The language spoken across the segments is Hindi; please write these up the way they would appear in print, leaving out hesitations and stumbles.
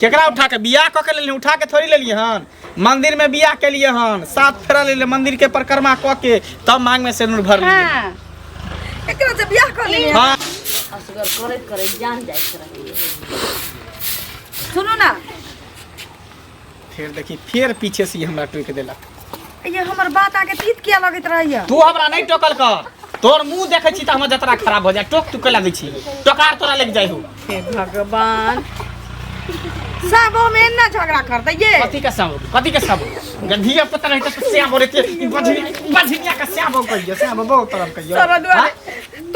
केकरा उठा के बियाह क के लेली उठा के थोड़ी लेली हन मंदिर में बियाह के लिए हन 7 फेरा ले मंदिर के परिक्रमा क के तब मांग में सिंदूर भर ली हां एकरा से बियाह कर लेली हां असगर करे जान जाय करे सुनो ना फिर देखी फिर पीछे से हमरा टोक देला ये हमर बात आके तीत किया लगत रहैया तू हमरा नहीं टोकल कर तोर मुंह देखे छी त हमर जतरा खराब हो जाय टोक तू कला दै छी टोकार तोरा लग जाय हो हे भगवान सब में ना झगड़ा करते ये कथी के सब गंधिया पता नहीं तो श्याम बोले थे बझिया का श्याम हो कहियो श्याम बहुत तरफ कहियो सब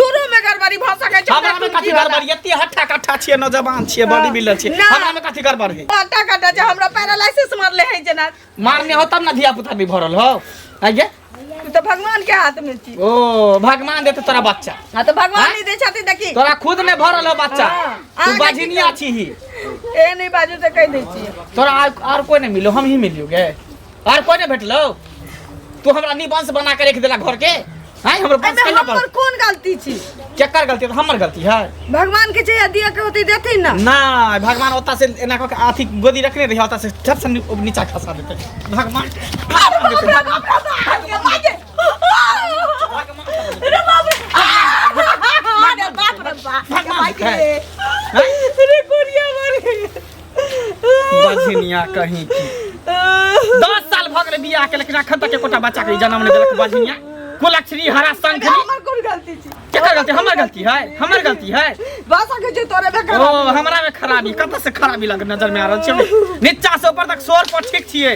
दोनों में गड़बड़ी भाषा के हमरा में कथी गड़बड़ी एते हट्ठा कट्ठा छिए नौजवान छिए बॉडी बिल्डर छिए हमरा में कथी गड़बड़ है हट्ठा कट्ठा जे हमरा पैरालाइसिस मारले है जना मारने हो तब ना धिया पुता भी भरल हो आगे तू तो भगवान के हाथ में छी ओ भगवान देते तोरा बच्चा हां तो भगवान नहीं दे छथि देखी तोरा खुद ने भरल हो बच्चा तू बाजिनिया छी ही ए नहीं बाजू से कह दै छी तोरा और कोई नहीं मिलो हम ही मिलियोगे और कोई नहीं भेटलो तू हमरा निबंस बना के रख देला घर के हां हमर बंस कइला पर हमर कोन गलती छी केकर गलती है हमर गलती है भगवान के जे दिया के होती देथिन ना ना भगवान ओता से एना के आथी गोदी रखने रही ओता से झट से नीचा खसा देते भगवान अरे बाप रे अरे कोरिया मारे बझिनिया कहीं की 10 साल भ गेले बियाह के लेकिन अखन तक एकोटा बच्चा के जन्म नहीं देलक बझिनिया कुलक्षणी हरा शंखनी हमर कोन गलती छी केकर गलती हमर गलती है भाषा के जे तोरे में ओ हमरा में खराबी कत से खराबी लग नजर में आ रहल छै नीचा से ऊपर तक सोर पर ठीक छिए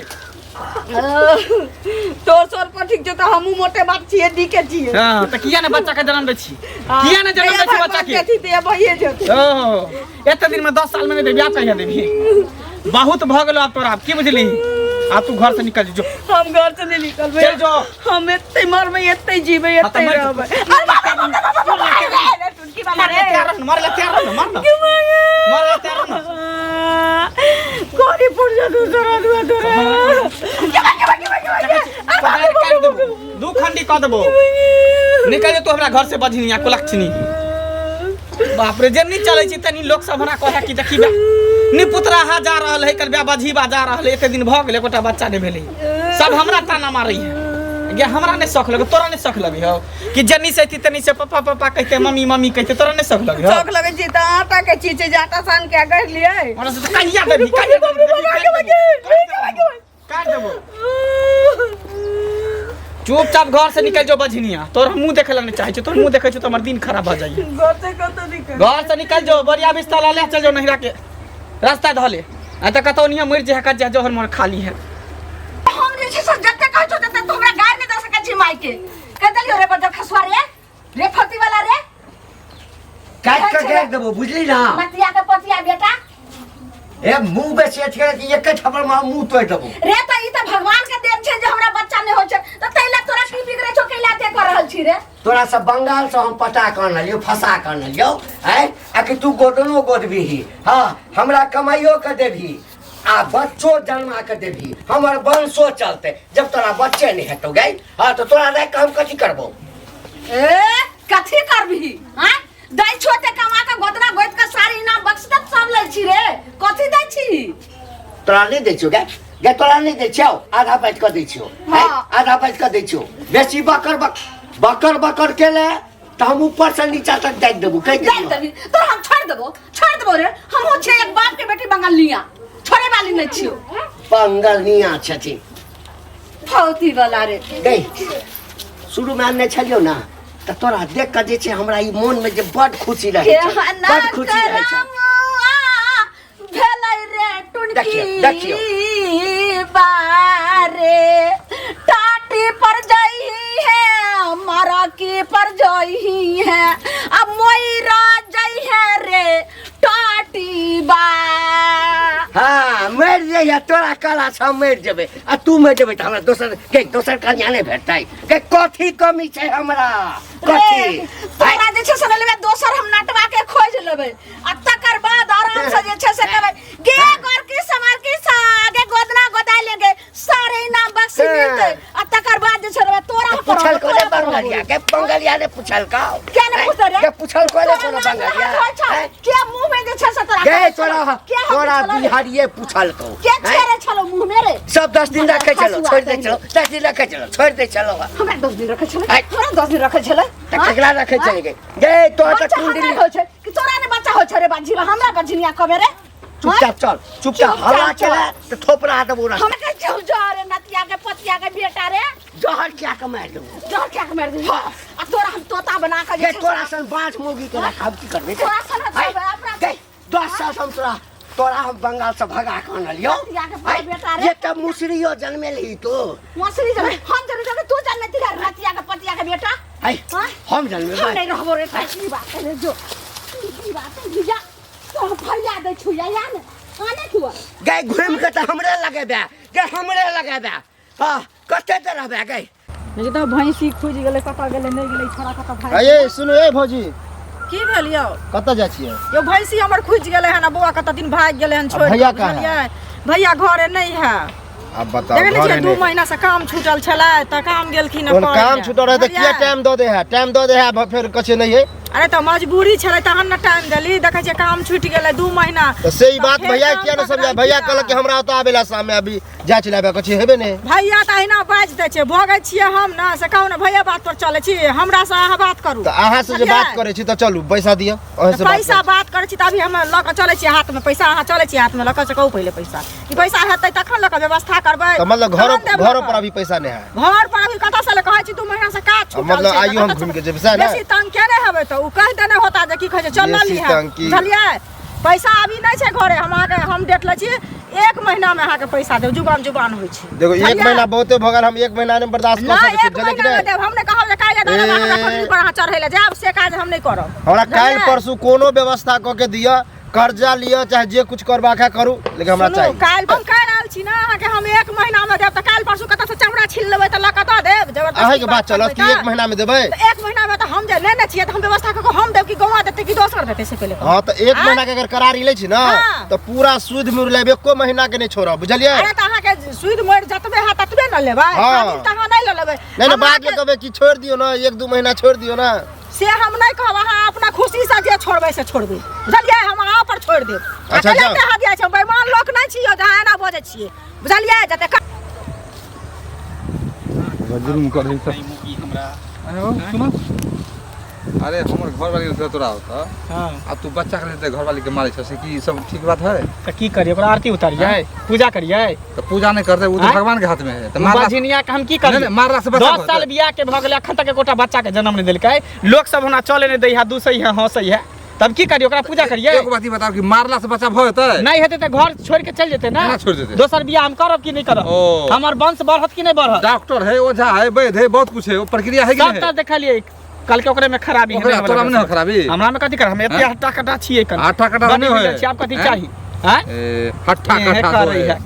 तोर सोर पर ठीक छै त हमहु मोटे बात छिए दी के छिए हां त किया ने बच्चा के जन्म दै छी किया ने जन्म दै छी बच्चा के कथि दे भइए जेतै ओ एते दिन में 10 साल में नहीं बियाह चाहिए देबी बहुत भ गेलो अब तोरा की बुझली आ तू घर से निकल जो हम घर से नहीं निकलबे चल जो हम एते मरबे एते जीबे एते रहबे टुटकी वाला रे मर ले तैयार न मर ले तैयार न कोरी पुर जा दूसरा दुआ तोरे दू खंडी क देबो निकल जो तू हमरा घर से बझिनिया कुलक्षणी बाप रे जन्नी चलै छी तनी लोग सब हमरा कहै कि देखी बा नी पुतरा हा जा रहल है कर बझीबा जा रहल है एते दिन भ गेले कोटा बच्चा ने भेलै सब हमरा ताना मारै है गे हमरा ने शौक लगे तोरा ने शौक लगे हो कि जन्नी से तनी से पापा पापा कहते मम्मी मम्मी कहते तोरा ने शौक लगे हो शौक लगे छी त आटा के चीज जे आटा सान के गढ़ लिए हमरा से कहिया देबी काट देबो चुपचाप घर से निकल जो बझिनिया तोर मुंह देखे लगने चाहे छ तोर मुंह देखे छ तो हमर दिन खराब भ जाई घर से निकल जो बढ़िया बिस्तर ले चल जो नहिरा के रास्ता धले आ त कतौ निया मर जे का जोहर मोर खाली है हम जे छै जत्ते कहै छ तत्ते तो हमरा गाय ने द सकै छी माई के कह देलियो रे बड़ खसवा रे फती वाला रे काट के देख देबो बुझली ना मतिया के पतिया बेटा ए मुंह में से के एक थप्पड़ मार मुंह तोड़ देबो रे त ई त भगवान के देन छै जे हमरा बच्चा नै होय छै त तैला तोरा की बिगड़ै छौ कैला ते कर रहल छी रे तोरा सब बंगाल से हम पटा कर लियो फसा कर लियो हैं आ कि तू गोदनो गोदबी हां हमरा कमाइयो के देबी आ बच्चो जन्मा के देबी हमर वंशो चलते जब तोरा बच्चे नहीं हेतौ गई हां तो तोरा रे काम कथि करबो ए कथि करबी हां दै छोटे कमा के गोदना गोद के सारी इनाम बक्सत सब लै छी रे कथि दै छी तोरा नहीं दै छियो गे तोरा नहीं दै छियो आधा पैट के दै छियो आधा पैट के दै छियो बेसी बकर के ले त हम ऊपर से नीचा तक देख देबो कह देबी तो हम छोड़ देबो रे हम हो छे एक बाप के बेटी बंगालिया छोड़े वाली नहीं छियो बंगालिया छथि फौती वाला रे गई शुरू में आने छलियो ना त तोरा देख के जे छै हमरा ई मन में जे बड खुशी रहे छै बड खुशी रहे छै भेलै रे टुनकी देखियो बारे टाटी पर जाई है मारा की पर जाई है अब मोइरा जाई है रे टाटी बा हां मर जाइए तोरा काला छ मर जेबे आ तू मर जेबे त हमरा दोसर कन्या नहीं भेटतै के कथी कमी छै हमरा कथी तोरा जे छै से लेबे दोसर हम नटवा के खोज लेबे आ तकर बाद आराम से जे छै से कहबे गे घर की समार की आगे गोदना गोदाई लेंगे सारे इनाम बक्सी मिलते आ तकर बाद जे छै तोरा पूछल को बंगालिया ने पूछल का क्या ने पूछ रे के पूछल को ले तोरा बंगालिया क्या मुंह में जे छै से तोरा गे तोरा क्या तोरा बिहारिये पूछल को के छेरे छलो मुंह मेरे सब 10 दिन रखे चलो छोड़ दे चलो 10 दिन रखे चलो छोड़ दे चलो हमरा 10 दिन रखे छले हमरा 10 दिन रखे छले टकला रखे चले गए तो त कुंडली हो छे कि तोरा ने बच्चा हो छे रे बाजीला हमरा बजनिया कबे रे चुपचाप चल चुपचाप हवा चला तो थोपरा दबो ना हम के जाऊ जा रे नतिया के पतिया के बेटा रे जहर क्या के मार दो जहर क्या के मार दे आ तोरा हम तोता बना के ये तोरा सन 5 मुर्गी के रखा की करबे तोरा सन अपना 10 साल हम तोरा हम बंगाल से भगा के आनलियो ये त मुसरियो जन्मे ली तो मुसरी जन्मे हम जन्मे तू जन्मे तिला नतिया के पतिया के बेटा हम जन्मे हम नहीं रहबो रे की बात है जो की बात है भैया तो फैला दे छुया या ने आने छुआ गए घूम के त हमरे लगे बे के हमरे लगे बे हां कते त रहबे गए ये तो भैंसी खोज गेले कता गेले नहीं गेले छोरा कता भाई ए सुनो ए भौजी की भेल यौ कत जा छिए यो भैंसी हमर खोज गेले हन बुआ कता दिन भाग गेले हन छोड़ भैया कहाँ है? भैया घरे नहीं है अब बताओ देखले घरे छियै 2 महीना से काम छूटल छले त काम गेलखिन कौन काम छूटल रहे त किया टाइम दो दे है फिर कछे नहीं है अरे तो मजबूरी छले तहन न टाइम देली देखे छियै काम छूट गेले 2 महीना तो सही बात भैया किया न समझा भैया कहल कि हमरा तो आबेला सामने अभी जा चलाबे कछे हेबे ने भैया त अहिना बाज दे छै भोगे छियै हम न से कहू न भैया बात पर चले छी हमरा से अहाँ बात करू तो अहाँ से जे बात करे छी तो चलू पैसा दियो ओहे से पैसा बात करे छी त अभी हम ल के चले छी हाथ में पैसा अहाँ चले छी हाथ में ल के कहू पहले पैसा ई पैसा हेतै तखन ल के व्यवस्था करबै तो मतलब घरों पर अभी पैसा नहीं है घर पर अभी कता से कहै छी 2 महीना से काज छूटल मतलब आइयो हम घूम के जेब से ना बेसी तंग केने हेबै त उ कह देने होता जे की कहै छै चल ली है बुझलियै पैसा अभी नहीं छै घरे हम डेट ले छी 1 महीना में अहाँ के पैसा देब जुबान होय छै देखो 1 महीना बहुते भगल हम 1 महीना में बर्दाश्त कर सकै छी जल्दी नहीं देब हमने कहब जे काल्हि दे देब हमरा खरीद पर अहाँ चढ़ै ले जाब से काज हम नहीं करब हमरा काल परसू कोनो व्यवस्था क के दिया कर्जा लिया चाहे जे कुछ करबाका करू लेकिन हमरा चाहिए काल हम कह रहल छी ना अहाँ के हम 1 महीना में देब त काल परसू कता से चमड़ा छील लेबै त ल कता देब जबरदस्ती अहाँ के बात चलत कि 1 महीना में देबै 1 महीना में त हम जे लेने छियै त हम व्यवस्था क के हम देब कि गवा देतै कि दोसर देतै से पहले हां तो 1 महीना के अगर करार ले छी ना तो पूरा सूद मुर लेबे एको महीना के नहीं छोड़ब बुझलिए अरे त अहाँ के सूद मोर जतबे है ततबे न लेबै खाली त अहाँ नहीं लेबै नहीं बात में कहबे कि छोड़ दियो ना 1-2 महीना छोड़ दियो ना से हम नहीं कहब अहाँ अपना खुशी से जे छोड़बै से छोड़बै बुझलियै हम अहाँ पर छोड़ देब अच्छा जाओ कहा दिया छै बेईमान लोक नहीं छियै जहाँ एना बजै छियै बुझलियै जते जुलुम कर दै सही मुकी हमरा अरे ओ सुनो अरे हमर घर वाली से तोरा होता हां आ तू बच्चा के लेते घर वाली के मारे छ से की सब ठीक बात है त की करिए ओकरा आरती उतारिए पूजा करिए तो पूजा नहीं करते वो तो भगवान के हाथ में है तो बाजिनिया के हम की करिए नहीं मारला से बच्चा 10 साल बियाह के भ गेलै अखन तक एकोटा बच्चा के जन्म नहीं देलकै लोग सब हमरा चले नहीं दै है दूसै है हंसै है तब की करिए ओकरा पूजा करिए एक बात ही बताओ कि मारला से बच्चा भ हेतै नहीं हेतै त घर छोड़ के चल जेतै ना छोड़ देतै दोसर बियाह हम करब कि नहीं करब हमर वंश बढ़त कि नहीं बढ़त डॉक्टर है ओझा है वैद्य है बहुत कुछ है वो प्रक्रिया है कि सब त देखलिए कल के ओकरे में खराबी है तोरा में नहीं खराबी हमरा में कथि कर हम एते हट्टा कटा छिए कन हट्टा कटा नहीं होय आप कथि चाही हैं हट्टा कटा रही है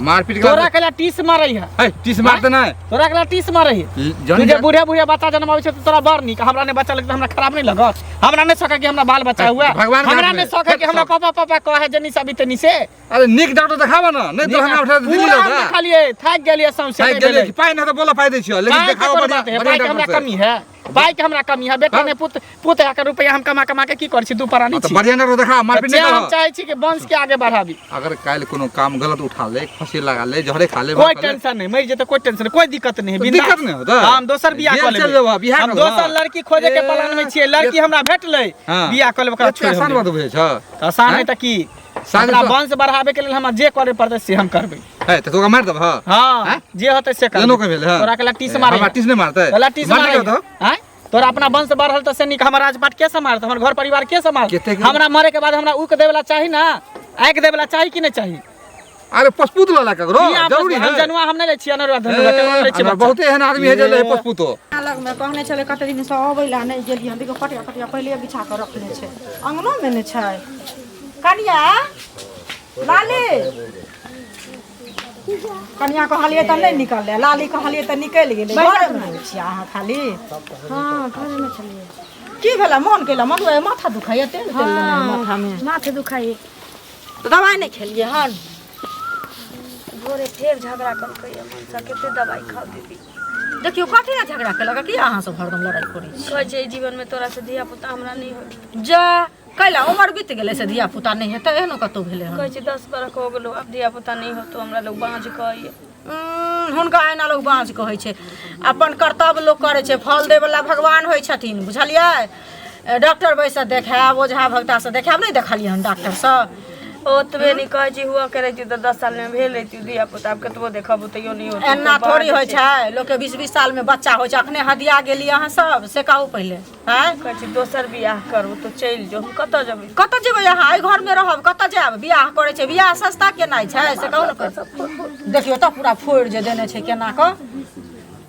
मारपीट तोरा केला टीस मारै है ए टीस मारते ना तोरा केला टीस मारै है तुझे बूढ़े बूढ़े बच्चा जन्मावे छै तोरा बड़ नीक हमरा ने बच्चा लगत हमरा खराब नहीं लगत हमरा ने सके कि हमरा बाल बच्चा हुआ हमरा ने सके कि हमरा पापा कहे जनी सभी तनी से अरे निक डॉक्टर देखावा ना नहीं तो हमरा उठा दिल्ली ले जा खालिए थाक गेलिए समस्या थाक गेलिए पाई ना तो बोला पाई दै छियो लेकिन देखाओ बढ़िया पाई के हमरा कमी है पाई के हमरा कमी है बेटा ने पुत है के रुपया हम कमा के की कर छी दू परानी छी तो बढ़िया ना देखा मारपीट नहीं हम चाहे छी कि वंश के आगे बढ़ाबी अगर काल कोनो काम गलत उठा ले फंसी लगा ले जहरे खा ले कोई टेंशन नहीं मर जेते कोई टेंशन नहीं कोई दिक्कत नहीं बिना दिक्कत नहीं होता हम दोसर बियाह कर लेबै हम दोसर लड़की खोजे के प्लान में छियै लड़की हमरा भेटलै बियाह कर लेबै ओकरा आसान बात बुझै छ आसान है त की अपना वंश बढ़ावे के लेल हम जे करे पड़तै से हम करबै है त तोका मार देब हां जे होतै से करबै एनो के भेल है तोरा के टीस मारे हमरा टीस नहीं मारतै तोरा टीस मारे हैं तोरा अपना वंश बढ़ल त से निक हमर राजपाट के संभाल हमर घर परिवार के संभाल हमरा मरे के बाद हमरा उक देवला चाही ना आंख देवला चाही कि नहीं चाही अरे पशुत वाला ककरो जरूरी है जनुआ हम नहीं ले छी अनुराध धनुआ के ले छी बहुते एहन आदमी है जे ले पशुतो अलग में कहने चले कते दिन से अबैला नहीं गेलिए हम देखो कटिया पहले बिछा के रखने छै अंगनो में ने छै कनिया लाली कनिया कहलिए त नहीं निकलले लाली कहलिए त निकल गेलै घर में छी अहाँ खाली हां घर में छलिए की भेला मन केला माथा दुखाइए तेल माथा में माथे दुखाई तो दवाई नहीं खेलिए हन भोरे फेर झगड़ा कर के मन से केते दवाई खा दीदी देखियो कथी ना झगड़ा केलक कि अहाँ सब हरदम लड़ाई करै छी कहै छै जीवन में तोरा से धिया पुता हमरा नहीं हो जा कैला उमर बीत गेलै से धिया पुता नहीं हेतै एहनो कतौ भेलै हन कहै छै 10 बरख हो गेलो अब धिया पुता नहीं हो तो हमरा लोग बाँझ कहैए हुनका एना लोग बाँझ कहै छै अपन कर्तव्य लोग करै छै फल दै वाला भगवान होइ छथिन बुझलियै डॉक्टर बैस देखाब ओझा भगता से देखाब नहीं देखलियै हन डॉक्टर से ओतबे नहीं कहै छी हुआ करे छी तो 10 साल में भेल रही धिया पुता अब कतबो देखब तैयो नहीं हो एना थोड़ी होइ छै लोग के 20-20 साल में बच्चा होइ छै अखने हदिया गेली अहाँ सब से कहू पहिले हैं कहै छी दोसर बियाह करू तो चल जो हम कतऽ जेबै कतऽ जेबै अहाँ एहि घर में रहब कतऽ जायब बियाह करै छै बियाह सस्ता केनाइ छै से कहू ने देखियो तऽ पूरा फोड़ि जे देने छै केना कऽ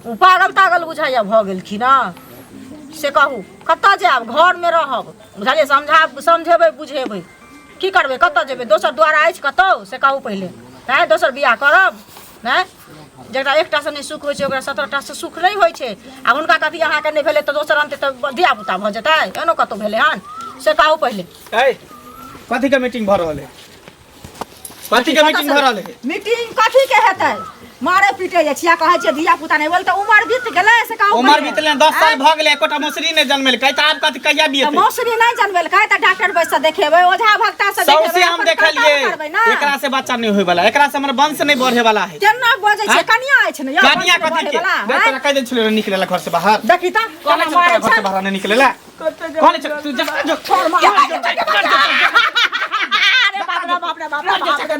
उ पागल तागल बुझाइया भऽ गेलखिन ना से कहू कतऽ जायब घर में रहब बुझलियै समझेबै बुझेबै की करबै कतऽ जेबै दोसर द्वारा अछि कतौ से कहू पहिले हैं दोसर बियाह करब हैं जकरा एकटा से नहीं सुख होइ छै ओकरा 17टा से सुख नहीं होइ छै आ हुनका कथी अहाँके नहीं भेलै तऽ दोसर अंते तऽ धिया पुता भऽ जेतै एनो कतौ भेलै हन से कहू पहिले कथी के मीटिंग भऽ रहल है कथी के मीटिंग भऽ रहल है मीटिंग कथी के हेतै मारे पीटे जे छिया कहै छै धिया पुता नहीं बोल तऽ उमर बीत गेलै से कहू उमर बीतले 10 साल भऽ गेलै एकोटा मौसरी नहि जन्मेल कै तऽ आब कथी कहिया बिएतै मौसरी नहीं जन्मेल कै तऽ डॉक्टर बैस से देखेबै ओझा भक्ता से देखेबै सबसे हम देखलिए एकरा से बच्चा नहीं होय वाला एकरा से हमर वंश नहीं बढ़े वाला है केना बजै छै कनिया अछि ने कनिया कथी के तोरा कह दे छले निकलेला घर से बाहर देखी त कोन केना मारै घर से बाहर नहीं निकलेला कौन छै तू जा जो छोड़ मार अरे बाप रे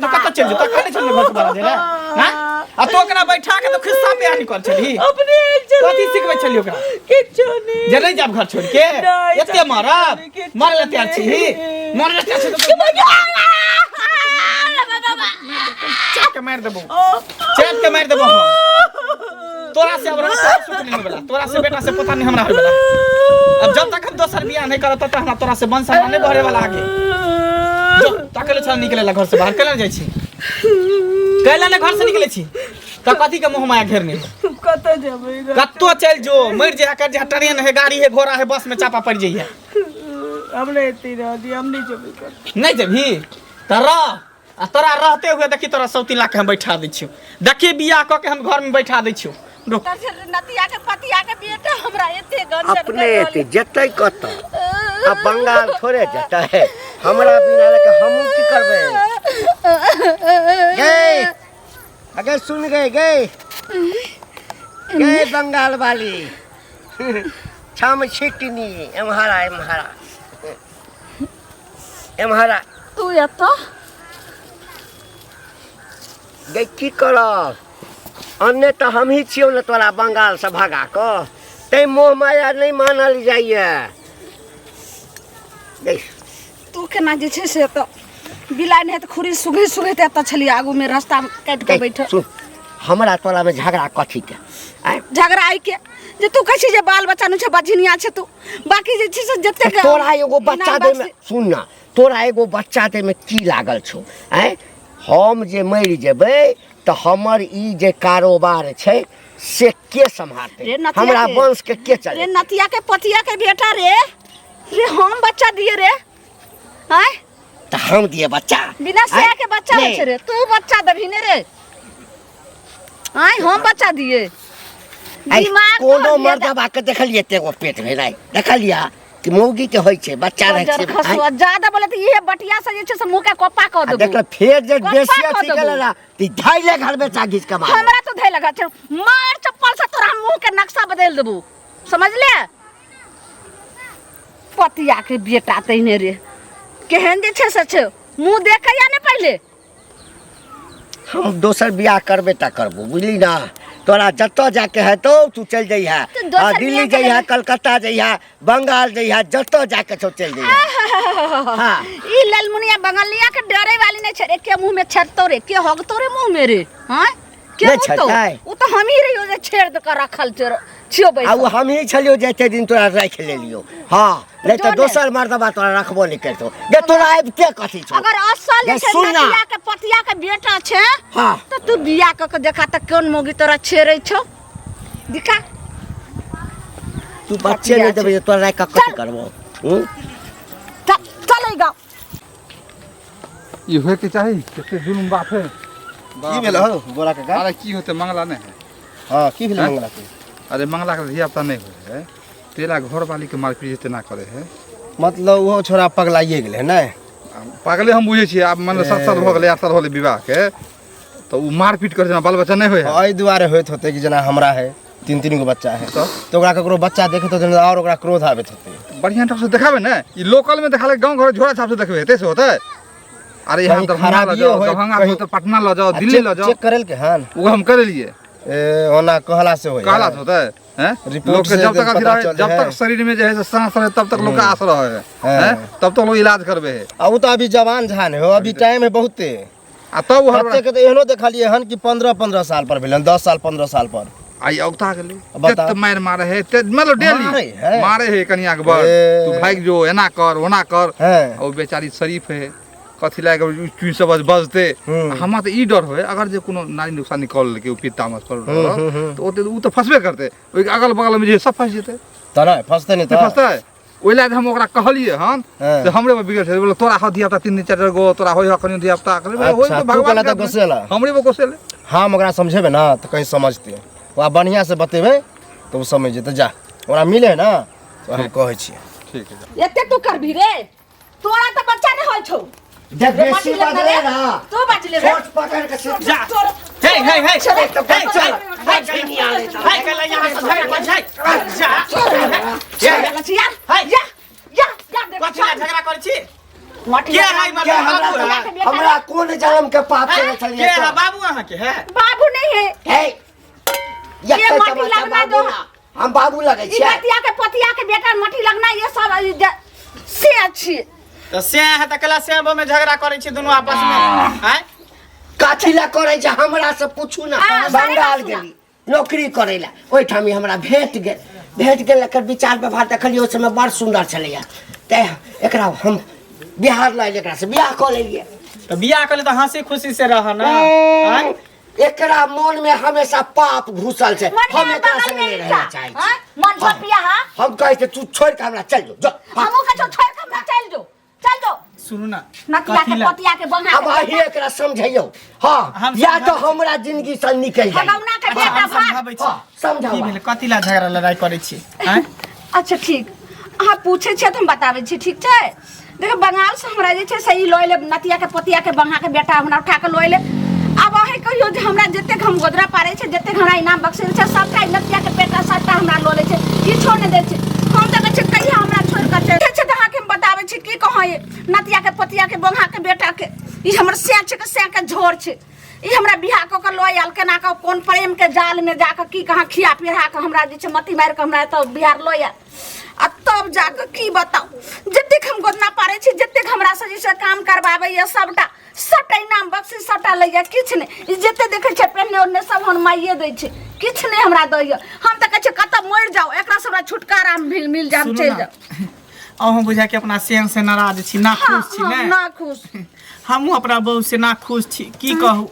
कतऽ चल जो कने चल घर से बाहर देला हां आ तो ओकरा बैठा के तो खिस्सा पे निकल छली अपने कथी सिखबै छली ओकरा किछो नहीं जे नहीं जाब घर छोड़ के एते मारब मारले तैयार छी मारले तैयार छी चाप के मार देबो तोरा से अब सुख नहीं होला तोरा से बेटा से पता नहीं हमरा होय वाला अब जब तक हम दोसर बियाह नहीं करत तब हमरा तोरा से वंश नहीं बढ़े वाला आगे जो तकले छल निकलेला घर से बाहर केला जाय छी कैला ने घर से निकले छी त कथी के मोह माया घेरने कतऽ जेबै कत्तो चल जो मर जा कर जा ट्रेन है गाड़ी है घोड़ा है बस में चापा पड़ जाइए हमरे एते रह दी हम नहीं जेबै कर नहीं जबही त रह आ तोरा रहते हुए देखी तोरा 100 लाख हम बैठा दै छियो देखी बियाह क के हम घर में बैठा दै छियो रुक नतिया के पतिया के बेटा हमरा एते गंजन अपने एते जतै कत अब बंगाल थोड़े जतै हमरा बिना लेके हमहू की करबै गए अगर सुन गए बंगाल वाली छम छिटनी एम्हारा तू एतो गई की करब अन्य तो हम ही छियौ ने तोरा बंगाल से भगा कऽ ते मोह माया नहीं मानल जाइए तू केना जे छै से तो बिलाइ नहीं तो खुरी सुघे सुघे ते एत छली आगू में रास्ता में काट के बैठ सुन हमरा तोरा में झगड़ा कथी के झगड़ा आई के जे तू कहै छी जे बाल बच्चा नु छै बझिनिया छै तू बाकी जे छै से जते के तोरा एगो बच्चा दे में सुन ना तोरा एगो बच्चा दे में की लागल छौ हम जे मर जेबै तो हमर ई जे कारोबार छै से के संभालते हमरा वंश के चले रे नतिया के पतिया के बेटा रे हम बच्चा दिए रे हैं तो हम दिए बच्चा बिना से के बच्चा छै रे तू बच्चा दभी ने रे हैं हम बच्चा दिए दिमाग कोनो मर्दबा के देखलिए तेगो पेट में नहीं देखलिया कि मौगी के होय छै बच्चा रह छै खसुआ ज्यादा बोले त ये बटिया से जे छै से मुंह के कोपा क देबो देख फेर जे बेसिया सिकलला ती धाइले घर में चागिस के मार हमरा तो धै लगा छै मार चप्पल से तोरा मुंह के नक्शा बदल देबो समझ ले पतिया के बेटा तइने रे केहन जे छै से छै मुंह देखैया ने पहले हम दोसर बियाह करबे ता करबो बुझली ना तोरा जत्तो जाके है तो तू चल जइहा दिल्ली जइहा कलकत्ता जइहा बंगाल जइहा जत्तो जाके तो चल जइहा हां ई ललमुनिया बंगालिया के डरे वाली नहीं छे के मुंह में छड़तो रे के हगतो रे मुंह में रे हां के वो तो हम ही रहियो जे छेड़ दे कर रखल छियो बैठ आ हम ही छलियो जते दिन तोरा राख ले लियो हां नहीं तो दोसर मर्दबा तोरा रखबो नहीं करतो जे तोरा आब के कथी छौ अगर असल जे नतिया के पतिया के बेटा छे हां तो तू बियाह क के देखा त कोन मोगी तोरा छेड़ै छौ दिखा तू बच्चे नहीं देबे तोरा राख के कथी करबो चलेगा ये होय के चाही कते जुलुम बात है की भेल हो बोरा काका अरे की होते मंगला नहीं है हां की भेल मंगला के अरे मंगला के धिया पुता नहीं हो है तेरा घर वाली के मारपीट जेते ना करे है मतलब वो छोरा पगलाइए गेले ना पागले हम बुझे छी आब मान 7 साल हो गेले 8 साल होले विवाह के तो उ मारपीट करे जना बाल बच्चा नहीं होय है एहि दुआरे होइत होते कि जना हमरा है 3 गो बच्चा है तो ओकरा ककरो बच्चा देखे तो और ओकरा क्रोध आबैत होते बढ़िया ढंग से देखाबे ना ई लोकल में देखाले गांव घर झोरा छाप से देखबे हेते से होते अरे यहाँ कहीं दरभंगा ले खराबियो जाओ होय, दरभंगा कहीं- तो पटना ले जाओ दिल्ली ले जाओ चेक करल के हन वो हम करे लिए ओना कहला से होय काला होता है हैं रिपोर्ट लोग के से जब तक अथी पता रहे चल जब है। तक शरीर में जो है सांस रहे तब तक लोग का आस रहे है हैं तब तक लोग इलाज करबे है आ उ तो अभी जवान झान है अभी टाइम है बहुते आ तब वो बच्चे के तो एहनो देखलिए हन कि 15 साल पर भेलन 10 साल 15 साल पर आई औता गेले बता। ते मार मारे है ते मतलब मारे डेली है। मारे है कनिया के बड़ ए। तू भाग जो एना कर ओना कर हैं और बेचारी शरीफ है कथी लागे चुई सब बजते हमरा तो ई डर होय अगर जे कोनो नारी नुकसान निकल ले के पिता मस पर तो उ तो फसबे करते ओइ अगल बगल में जे सब फंस जेते त ना फंसते नहीं तो तो फंसता है ओइ लाग हम ओकरा कहलिए हन हाँ। से हमरे पर बिगड़ छै बोले तोरा ह दिया 3-4 गो तोरा होय हकनी दिया ता करे होय अच्छा, तो तू भगवान कहला के तो गोसेला। हमरे वो गोसेले हम ओकरा समझेबे ना तो कहीं समझते ओकरा बढ़िया से बतेबे तो वो समझ जेते जा ओकरा मिले ना तो हम कहै छियै ठीक है एते तू करबी रे तोरा तो बच्चा नहीं होय छौ जब बेसी बदले ना तू बच ले रे छोट पकड़ के सिर्फ जा हे हे हे चल चल हाय कल यहां से झगड़ा कर जाय जा लचिया या देख कथि ला झगड़ा कर छी मटी के हाय क्या मतलब हमरा कौन जन्म के पाप से के चलिए है बाबू अहाँ के है बाबू नहीं है हे ये मटी लगना दो हम बाबू लगे ई छियै बतिया के पतिया के बेटा मटी लगना ये सब से अच्छी तो से है त कला से में झगड़ा करे छी दोनों आपस में हैं काठी ला करे जे हमरा से पूछू ना हाँ, बंगाल पूछू ना। गेली नौकरी करे ला ओइ ठामी हमरा भेट गेल एकर विचार व्यवहार देखलिए ओइ समय बड़ सुंदर छलैया ते एकरा हम बिहार लाइल एकरा से बियाह कऽ लेलिए तो बियाह कर ले तो हंसी खुशी से रह ना हैं एकरा मन में हमेशा पाप घुसल छै मन हम में एकरा बगल संग में नहीं इच्छा रहना चाहै हां छी मन छोटिया हां हम कहै छै तू छोड़ के हमरा चल जो हमहू के छोड़ के हमरा चल जो सुनू ना नतिया के पतिया के बंगा अब आही एकरा समझैयो हां हम या तो समझा- हमरा जिंदगी से निकल जाए भगवना के अच्छा, बेटा हम भाग समझाबै छी हां समझाओ की भेल कथि ला झगड़ा लड़ाई करे छी हैं अच्छा ठीक अहाँ पूछे छियै तऽ हम बताबै छी ठीक छै देखो बंगाल से हमरा जे छै सही लऽ ले नतिया के पतिया के बंगा के बेटा हमरा उठा के लऽ ले अब अहे कहियो जे हमरा जतेक हम गोदरा पारे छै जतेक हमरा इनाम बक्से छै सबटा नतिया के बेटा सबटा हमरा लऽ ले छै किछो नहि दै छै हम तऽ कहै छै कहिया हमरा छोड़ के चल छै तऽ अहाँ के हम बताबै छी की कहै नतिया के पतिया के बंगा के बेटा के ई हमर से छै के से के झोर छै ई हमरा बियाह कऽ के लऽ आयल केना कऽ कोन प्रेम के जाल में जाके की कहाँ खिया पिया के हमरा जे छै मती मारि के हमरा तऽ बिहार लऽ आयल आ तब जाके की बताऊ जतेक हम गोदना पारे छी जतेक हमरा से जे काम करबाबै ये सबटा सबटा इनाम बक्सी सबटा लैया किछ नहि ई जते देखै छै पेन्ने ओन्ने सब हम माइये दै छै किछ नहि हमरा दैया हम तऽ कहै छै कतऽ मरि जाओ एकरा से हमरा छुटकारा मिल जाए सुनू चलि ना जाओ अहूँ बुझा के अपना सेन से नाराज छी ना हाँ, खुश छी हाँ, ने ना खुश हमहूँ अपना बहू से ना खुश छी की कहू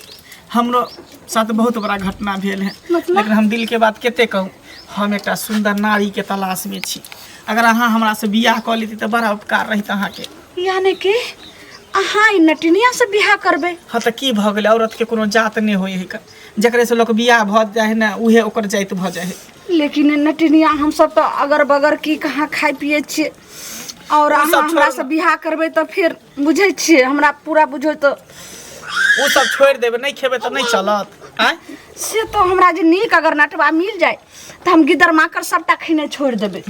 हमरो साथ बहुत बड़ा घटना भेल है मतलब? लेकिन हम दिल के बात कते कहू हम एक सुंदर नारी के तलाश में छी अगर अहाँ हमरा से बियाह कऽ लेती तऽ बड़ा उपकार रहित अहाँके यानी कि अहाँ ई नटनिया से बियाह करबै हाँ तऽ की भऽ गेलै औरत के कोनो जात नहि होइ है जकरे से लोक बियाह भऽ जाइ है ना उहे ओकर जाइत भऽ जाइ है लेकिन नटनिया हम सब तो अगर बगर की कहाँ खाइ पिए छियै और ओ अहाँ सब हमरा छोड़- से बियाह करबै तऽ फिर बुझै छियै हमरा पूरा बुझो तऽ ओ सब छोड़ि देबै नहि खेबै तऽ नहि चलत आँय से तो हमरा जे नीक अगर नटवा मिल जाए तऽ हम गिदर माकर सबटा खिने छोड़ देबै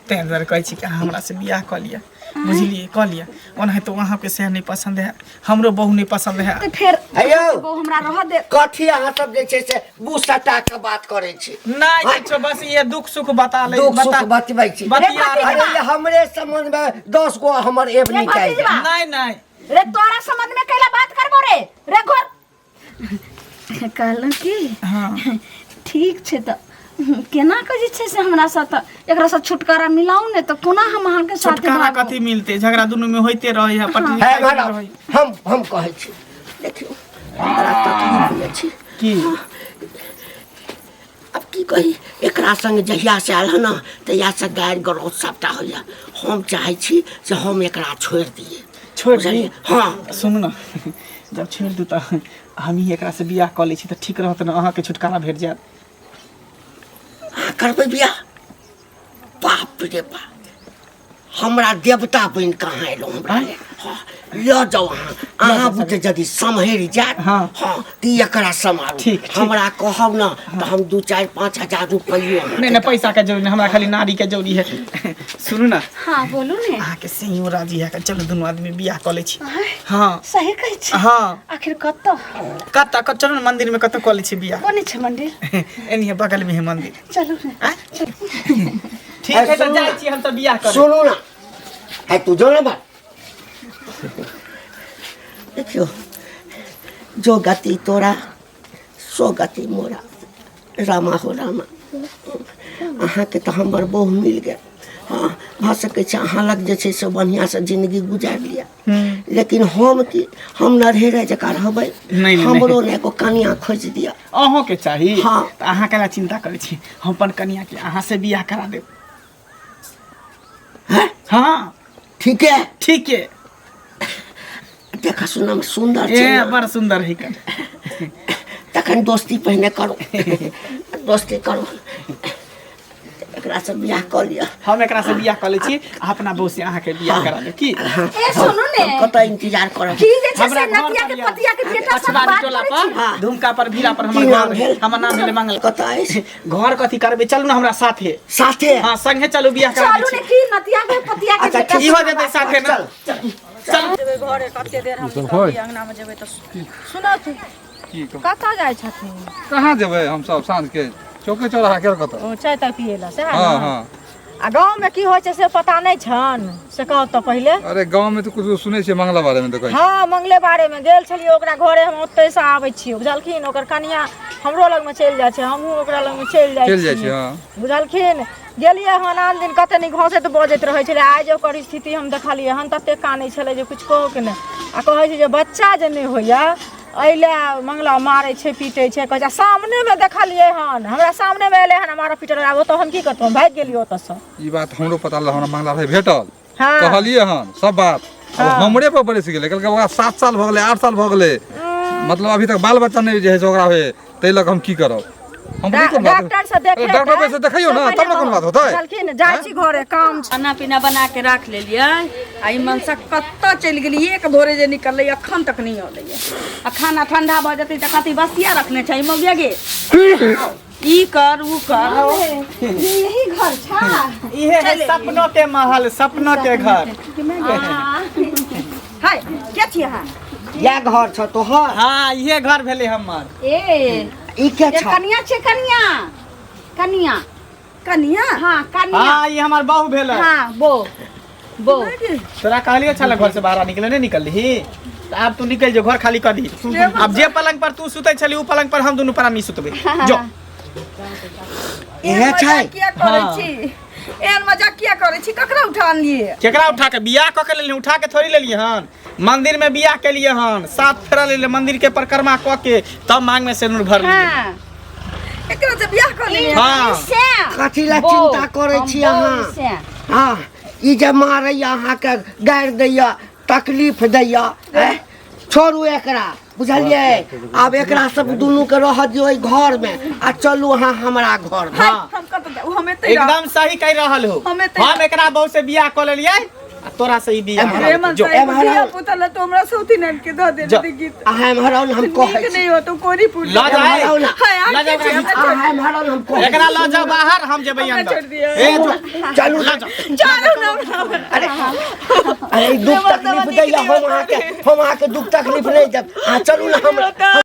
ताहि दुआरे कहै छी कि अहाँ हमरा से बियाह कऽ लिअ बुझलिए कऽ लिअ ओना तो अहाँके से नहीं पसंद है हमरो बहू नहीं पसंद है तऽ फिर अयौ वो हमरा रह दे कथी अहाँ सब जे छै से बुसटा के बात करे छी नहीं किछो बस ये दुख सुख बता ले दुख सुख बतबै छी बतिया अरे रहे अरे ये हमरे संबंध में 10 गो हमर एब रे निकाल दे भतीजवा। नहीं नहीं रे तोरा संबंध में कैला बात करबो रे घोर कहलहुँ की हाँ ठीक छै तऽ केना के जे छै से हमरा साथ एकरा से छुटकारा मिलाऊ ने तऽ कोना हम अहाँ के साथ छुटकारा कथी मिलते झगड़ा दोनों में होते रहे है पटनी है खाइते मैडम रहे। हम कहै छी देखियो हमरा तकलीफ होय छै की अब की कही एकरा संग जहिया से आयल है ना तहिया से गारि गलौज सबटा होइया हम चाहै छी से हम एकरा छोड़ि दिए छोड़ बुझलियै? दी हाँ सुनू ना जब छोड़ दू तऽ हम ही एकरा से बियाह कऽ लै छी तऽ ठीक रहत ना अहाँके छुटकारा भेट जायत करबै बियाह बाप रे बाप हमरा देवता बन कहाँ एलो हमरा ल जाओ अहाँ बुझे यदि सम्हरि जात हाँ। ती एकरा समारू ठीक। हमरा कहब ना तो हम 2-4-5 हजार रुपया नहीं पैसा के जरूरी नहीं हमरा खाली नारी के जरूरी है सुनू ना हाँ बोलू ने अहाँ के सही राजी है चलो दोनों आदमी बियाह कर ले छी हाँ सही कहै छी हाँ आखिर कत्तो कत चलो ना मंदिर में कत कर ले छी बियाह बने छ मंदिर एनी बगल में है मंदिर चलू ने ठीक है तो जाई छी हम तो बियाह कर सुनू ना है तू जो ना बात देखियो जो गति तोरा सो गति मोरा रामा हो रामा अहाँ के तो हमर बहु मिल गए हाँ भऽ सकै छै अहाँ लग जे छै से बढ़िया से जिंदगी गुजार लिया लेकिन हम की हम नरहेरे जकाँ रहबै नहीं, हमरो ने एको कनिया खोज दिया अहों के चाही हाँ। तो अहाँ केना चिंता करै छी हम अपन कन्या के अहाँ से बियाह करा देब हैं हाँ ठीक है देखा सुना में सुंदर छै ए ना। बड़ सुंदर है कर तखन दोस्ती पहले करो दोस्ती करो एकरा से बियाह कर लिया हम एकरा से बियाह कर ले छी अपना बहू से अहाँ के बियाह करा देब की ए सुनू ने कत इंतजार करब की जे छै हमरा से घर नतिया पर के पतिया के बेटा सब पछवाड़ी बात टोला करै छी पर धूमका पर भीड़ा पर की हमर नाम घर भेल? हमर नाम भेले मंगल कत अछि घर कथी करबे चलू ना हमरा साथे साथे हाँ संगे चलू बियाह करा चलू दे ने की नतिया के पतिया के अच्छा, बेटा ई हो जेतै साथे ना चल जेबै घरे कते देर हम तो कहबै अंगना में जेबै तो सुना तू की कह कतऽ जाइ छथिन कहाँ जेबै हम सब साँझ के चौके चौराहा के कतऽ ओ चाय ताय पिए ला से हाँ हाँ आ गाँव में की होइ छै से पता नहीं छन से कहू तो पहले अरे गांव में तो कुछ सुनै छियै मंगला बारे में तो कहै हाँ मंगले बारे में गेल छलियै ओकरा घरे हम ओतै से आबै छियै बुझलखिन ओकर कनिया हमरो लग में चलि जाइ छै हमहूँ ओकरा लग में चलि जाइ चलि जाइ छी छियै हाँ बुझलखिन गेलियै हन आन दिन कते नी घसैत बजैत रहै छलै आइ जे ओकर स्थिति हम देखलियै हन तते कानै छलै जे कुछ कहू के नहि आ कहै छै जे बच्चा जे नहि होइया अइले मंगला मारै छै पीटै छै कहै छै सामने में देखलियै हन हमरा सामने में एलै हन हमारा पीटल आब ओतऽ हम की करतौ भागि गेलियै ओतऽसँ ई बात हमरो पता लग हमरा मंगला भाई भेटल हाँ कहलिए हन सब बात अब हमरे पर बरस गेलै कहलकै ओकरा 7 साल भऽ गेलै 8 साल भऽ गेलै मतलब अभी तक बाल बच्चा नहीं जे है से ओकरा होए तै लग हम की करब हम बोली कोन बात डॉक्टर से देखे डॉक्टर से देखैयो ना तब ना कोन बात होतै बुझलखिन जाइ छी घरे काम छै खाना पीना बना के रख लेलियै आ ई मनसा कत्तऽ चलि गेली एक भोरे जे निकललै अखन तक नहीं अयलै आ खाना ठंडा भऽ जेतै तऽ कथी बसिया रखने छै मौगिया गे ई कर ऊ कर यही घर छा इहे है सपनों के महल सपनों के घर हाय के छियै अहाँ या घर छ तोहर हाँ इहे घर भेले हमर ए ई के ये छ कनिया छे कनिया कनिया कनिया हाँ कनिया हाँ ये हमार बहू भेले हाँ बो तोरा कहलिए चल घर से बाहर निकले नहीं निकल रही अब तू निकल जो घर खाली कर दी अब जे पलंग पर तू सुतै छली उ पलंग पर हम दोनों प्राणी सुतबे जो इहे छै किया करै हाँ। छी एहन मजाक किया करै छी ककरा उठा लिए केकरा उठा के बियाह क के लेली उठा के थोड़ी लेलिए हन मंदिर में बियाह के लिए हन 7 फेरा ले मंदिर के परिक्रमा क के तब मांग में सिंदूर भर लिए हाँ एकरा से बियाह कर लिए हाँ कथी ला चिंता करै छी अहाँ हाँ ई जे मारैया अहाँके गारि दैया तकलीफ दैया छोड़ू एकरा बुझलियै आब एकरा सब दुनू के रह दियौ एहि घर में आ चलू अहाँ हमरा घर में हाँ हम कत जाऊ हमें ते एकदम सही कह रहल हो हमें तो- हम एकरा बहू से बियाह क लेलिए आ तोरा से ही बियाह करा प्रेमन जो से बियाह पुतल तो हमरा सौती नन के द दे जो। गीत अहाँ हराउन हम कहै नीक छी नहीं हो तो कोरी पूरी ला जाए हराउन ला जाए अहाँ हराउन हम कहै एकरा ला जाओ बाहर हम जेबै हमरा अंदर छोड़ दिया। ए जो चलू ला जाओ चारू नाम अरे अरे दुख तकलीफ दैया हम अहाँके दुख तकलीफ नहीं देब अहाँ चलू ना हम